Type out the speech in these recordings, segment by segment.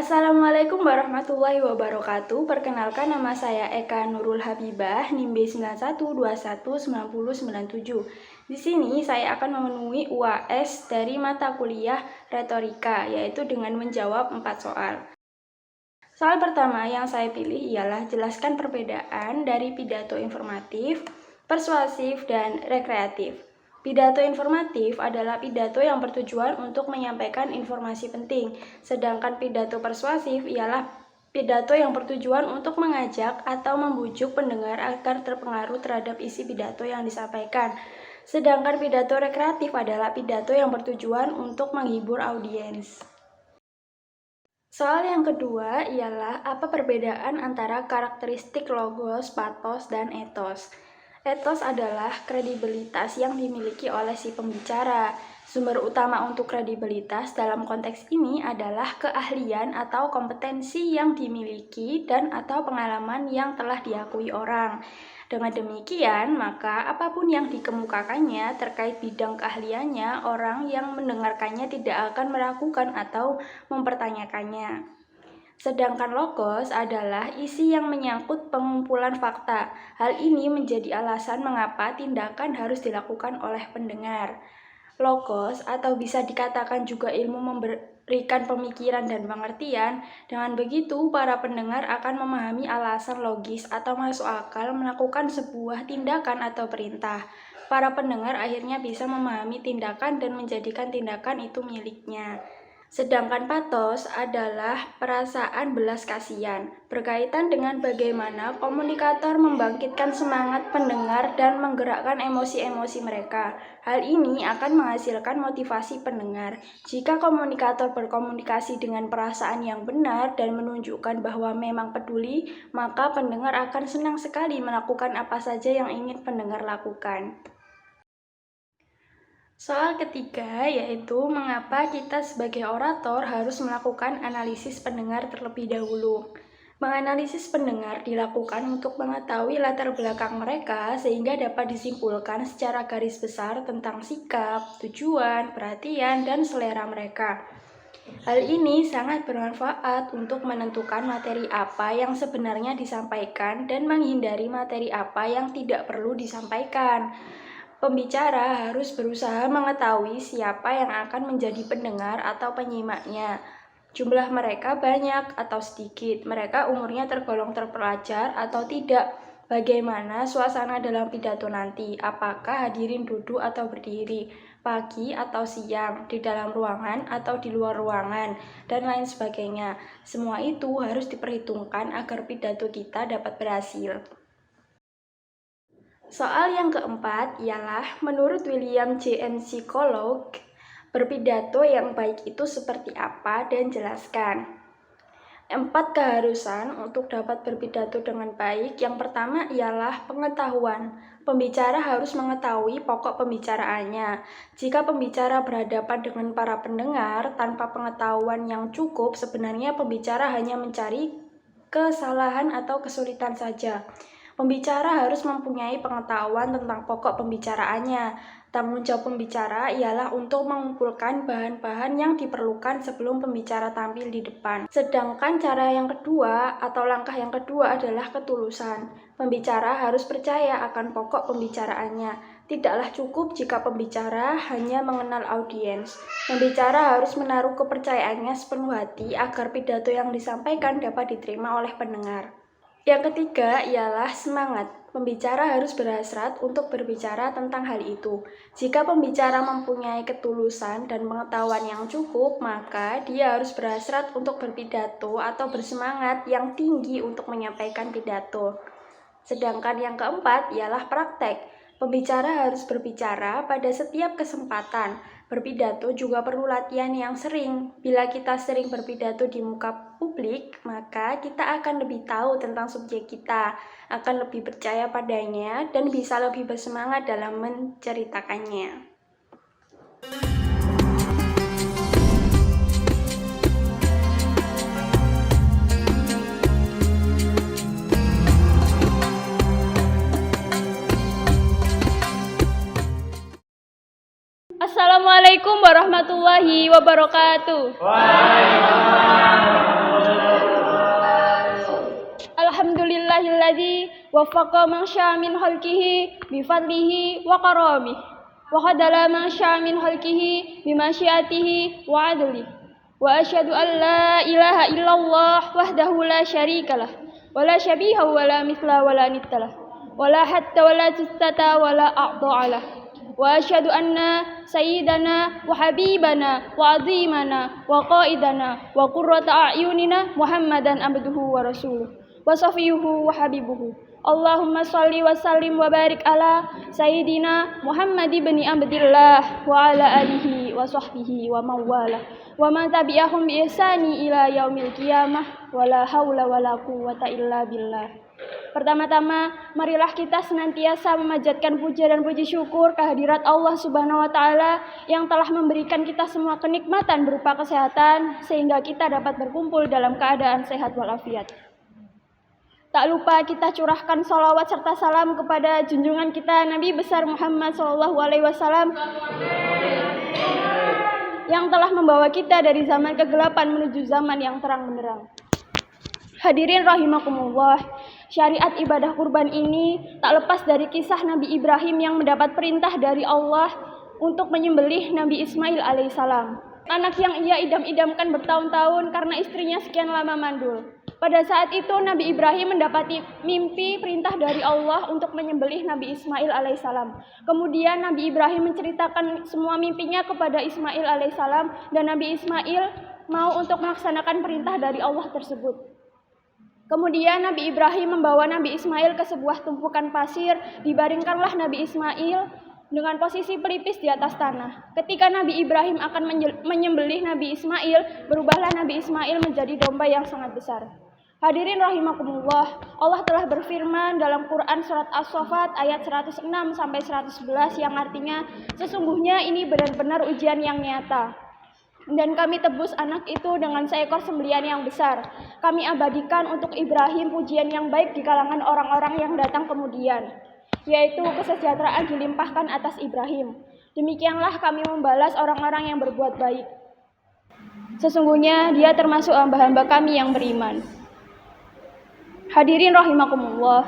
Assalamualaikum warahmatullahi wabarakatuh. Perkenalkan, nama saya Eka Nurul Habibah, NIM B91219097. Di sini saya akan memenuhi UAS dari mata kuliah retorika, yaitu dengan menjawab 4 soal. Soal pertama yang saya pilih ialah jelaskan perbedaan dari pidato informatif, persuasif, dan rekreatif. Pidato informatif adalah pidato yang bertujuan untuk menyampaikan informasi penting, sedangkan pidato persuasif ialah pidato yang bertujuan untuk mengajak atau membujuk pendengar agar terpengaruh terhadap isi pidato yang disampaikan. Sedangkan pidato rekreatif adalah pidato yang bertujuan untuk menghibur audiens. Soal yang kedua ialah apa perbedaan antara karakteristik logos, patos, dan etos. Etos adalah kredibilitas yang dimiliki oleh si pembicara. Sumber utama untuk kredibilitas dalam konteks ini adalah keahlian atau kompetensi yang dimiliki dan atau pengalaman yang telah diakui orang. Dengan demikian, maka apapun yang dikemukakannya terkait bidang keahliannya, orang yang mendengarkannya tidak akan meragukan atau mempertanyakannya. Sedangkan logos adalah isi yang menyangkut pengumpulan fakta. Hal ini menjadi alasan mengapa tindakan harus dilakukan oleh pendengar. Logos atau bisa dikatakan juga ilmu memberikan pemikiran dan pengertian. Dengan begitu, para pendengar akan memahami alasan logis atau masuk akal melakukan sebuah tindakan atau perintah. Para pendengar akhirnya bisa memahami tindakan dan menjadikan tindakan itu miliknya. Sedangkan patos adalah perasaan belas kasihan, berkaitan dengan bagaimana komunikator membangkitkan semangat pendengar dan menggerakkan emosi-emosi mereka. Hal ini akan menghasilkan motivasi pendengar. Jika komunikator berkomunikasi dengan perasaan yang benar dan menunjukkan bahwa memang peduli, maka pendengar akan senang sekali melakukan apa saja yang ingin pendengar lakukan. Soal ketiga yaitu mengapa kita sebagai orator harus melakukan analisis pendengar terlebih dahulu. Menganalisis pendengar dilakukan untuk mengetahui latar belakang mereka sehingga dapat disimpulkan secara garis besar tentang sikap, tujuan, perhatian, dan selera mereka. Hal ini sangat bermanfaat untuk menentukan materi apa yang sebenarnya disampaikan dan menghindari materi apa yang tidak perlu disampaikan. Pembicara harus berusaha mengetahui siapa yang akan menjadi pendengar atau penyimaknya. Jumlah mereka banyak atau sedikit, mereka umurnya tergolong terpelajar atau tidak, bagaimana suasana dalam pidato nanti, apakah hadirin duduk atau berdiri, pagi atau siang, di dalam ruangan atau di luar ruangan, dan lain sebagainya. Semua itu harus diperhitungkan agar pidato kita dapat berhasil. Soal yang keempat ialah menurut William J.M. Psikolog, berpidato yang baik itu seperti apa dan jelaskan. 4 keharusan untuk dapat berpidato dengan baik. Yang pertama ialah pengetahuan. Pembicara harus mengetahui pokok pembicaraannya. Jika pembicara berhadapan dengan para pendengar tanpa pengetahuan yang cukup, sebenarnya pembicara hanya mencari kesalahan atau kesulitan saja. Pembicara harus mempunyai pengetahuan tentang pokok pembicaraannya. Tanggung jawab pembicara ialah untuk mengumpulkan bahan-bahan yang diperlukan sebelum pembicara tampil di depan. Sedangkan cara yang kedua atau langkah yang kedua adalah ketulusan. Pembicara harus percaya akan pokok pembicaraannya. Tidaklah cukup jika pembicara hanya mengenal audiens. Pembicara harus menaruh kepercayaannya sepenuh hati agar pidato yang disampaikan dapat diterima oleh pendengar. Yang ketiga ialah semangat. Pembicara harus berhasrat untuk berbicara tentang hal itu. Jika pembicara mempunyai ketulusan dan pengetahuan yang cukup, maka dia harus berhasrat untuk berpidato atau bersemangat yang tinggi untuk menyampaikan pidato. Sedangkan yang keempat ialah praktek. Pembicara harus berbicara pada setiap kesempatan. Berpidato juga perlu latihan yang sering. Bila kita sering berpidato di muka publik, maka kita akan lebih tahu tentang subjek kita, akan lebih percaya padanya, dan bisa lebih bersemangat dalam menceritakannya. Assalamualaikum warahmatullahi wabarakatuh. Waalaikumsalam. وفق من شاء من خلقه بفضله وكرمه وخذل من شاء من خلقه بمشيئته وعدله وأشهد أن لا إله إلا الله وحده لا شريك له ولا شبيه ولا مثل ولا ند له ولا حد ولا جثة ولا أعضاء له وأشهد أن سيدنا وحبيبنا وعظيمنا وقائدنا وقرة أعيننا محمدا عبده ورسوله وصفيه وحبيبه اللهم صل وسلم وبارك على سيدنا محمد بن عبد الله وعلى آله وصحبه ومن والاه ومن تبعهم بإحسان إلى يوم القيامة ولا حول ولا قوة إلا بالله. Pertama-tama, marilah kita senantiasa memanjatkan puja dan puji syukur kehadirat Allah Subhanahu wa Ta'ala yang telah memberikan kita semua kenikmatan berupa kesehatan sehingga kita dapat berkumpul dalam keadaan sehat walafiat. Tak lupa kita curahkan sholawat serta salam kepada junjungan kita Nabi besar Muhammad SAW yang telah membawa kita dari zaman kegelapan menuju zaman yang terang benderang. Hadirin rahimakumullah, syariat ibadah kurban ini tak lepas dari kisah Nabi Ibrahim yang mendapat perintah dari Allah untuk menyembelih Nabi Ismail alaihissalam. Anak yang ia idam-idamkan bertahun-tahun karena istrinya sekian lama mandul. Pada saat itu Nabi Ibrahim mendapati mimpi perintah dari Allah untuk menyembelih Nabi Ismail alaihissalam. Kemudian Nabi Ibrahim menceritakan semua mimpinya kepada Ismail alaihissalam dan Nabi Ismail mau untuk melaksanakan perintah dari Allah tersebut. Kemudian Nabi Ibrahim membawa Nabi Ismail ke sebuah tumpukan pasir, dibaringkanlah Nabi Ismail dengan posisi pelipis di atas tanah. Ketika Nabi Ibrahim akan menyembelih Nabi Ismail, berubahlah Nabi Ismail menjadi domba yang sangat besar. Hadirin rahimakumullah, Allah telah berfirman dalam Quran surat As-Saffat ayat 106 sampai 111 yang artinya sesungguhnya ini benar-benar ujian yang nyata. Dan kami tebus anak itu dengan seekor sembelian yang besar. Kami abadikan untuk Ibrahim pujian yang baik di kalangan orang-orang yang datang kemudian, yaitu kesejahteraan dilimpahkan atas Ibrahim. Demikianlah kami membalas orang-orang yang berbuat baik. Sesungguhnya dia termasuk hamba-hamba kami yang beriman. Hadirin rahimakumullah,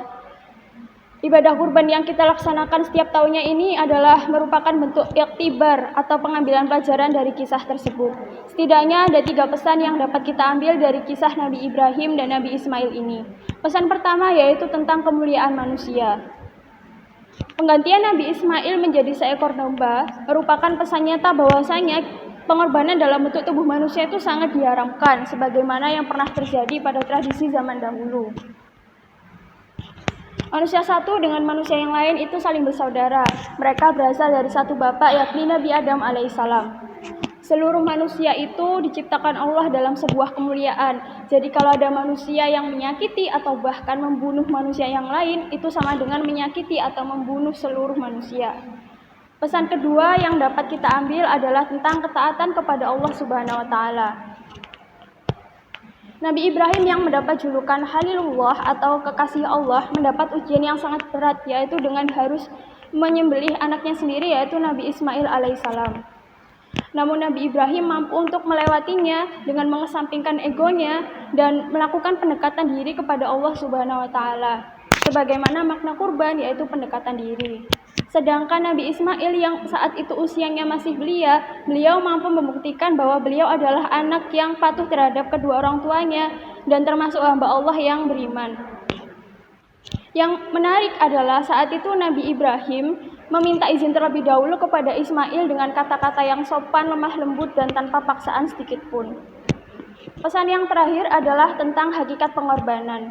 ibadah kurban yang kita laksanakan setiap tahunnya ini adalah merupakan bentuk iktibar atau pengambilan pelajaran dari kisah tersebut. Setidaknya ada 3 pesan yang dapat kita ambil dari kisah Nabi Ibrahim dan Nabi Ismail ini. Pesan pertama yaitu tentang kemuliaan manusia. Penggantian Nabi Ismail menjadi seekor domba merupakan pesan nyata bahwasanya pengorbanan dalam bentuk tubuh manusia itu sangat diharamkan, sebagaimana yang pernah terjadi pada tradisi zaman dahulu. Manusia satu dengan manusia yang lain itu saling bersaudara. Mereka berasal dari satu bapak, yakni Nabi Adam alaihissalam. Seluruh manusia itu diciptakan Allah dalam sebuah kemuliaan. Jadi kalau ada manusia yang menyakiti atau bahkan membunuh manusia yang lain, itu sama dengan menyakiti atau membunuh seluruh manusia. Pesan kedua yang dapat kita ambil adalah tentang ketaatan kepada Allah Subhanahu wa Ta'ala. Nabi Ibrahim yang mendapat julukan Khalilullah atau kekasih Allah mendapat ujian yang sangat berat, yaitu dengan harus menyembelih anaknya sendiri, yaitu Nabi Ismail alaihissalam. Namun Nabi Ibrahim mampu untuk melewatinya dengan mengesampingkan egonya dan melakukan pendekatan diri kepada Allah Subhanahu wa Ta'ala. Sebagaimana makna kurban yaitu pendekatan diri. Sedangkan Nabi Ismail yang saat itu usianya masih belia, beliau mampu membuktikan bahwa beliau adalah anak yang patuh terhadap kedua orang tuanya dan termasuk hamba Allah yang beriman. Yang menarik adalah saat itu Nabi Ibrahim meminta izin terlebih dahulu kepada Ismail dengan kata-kata yang sopan, lemah lembut, dan tanpa paksaan sedikit pun. Pesan yang terakhir adalah tentang hakikat pengorbanan.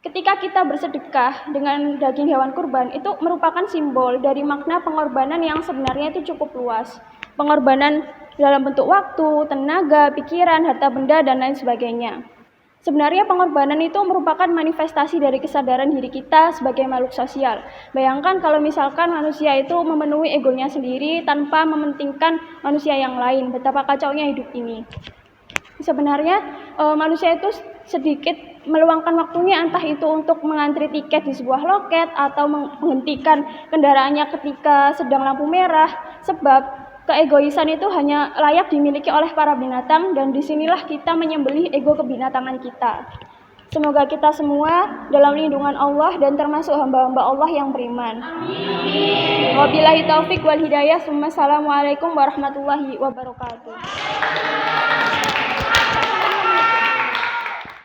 Ketika kita bersedekah dengan daging hewan kurban, itu merupakan simbol dari makna pengorbanan yang sebenarnya itu cukup luas. Pengorbanan dalam bentuk waktu, tenaga, pikiran, harta benda, dan lain sebagainya. Sebenarnya pengorbanan itu merupakan manifestasi dari kesadaran diri kita sebagai makhluk sosial. Bayangkan kalau misalkan manusia itu memenuhi egonya sendiri tanpa mementingkan manusia yang lain, betapa kacaunya hidup ini. Sebenarnya manusia itu sedikit meluangkan waktunya, entah itu untuk mengantri tiket di sebuah loket atau menghentikan kendaraannya ketika sedang lampu merah, sebab keegoisan itu hanya layak dimiliki oleh para binatang dan disinilah kita menyembelih ego kebinatangan kita. Semoga kita semua dalam lindungan Allah dan termasuk hamba-hamba Allah yang beriman. Wabillahi taufik wal hidayah. Assalamualaikum warahmatullahi wabarakatuh.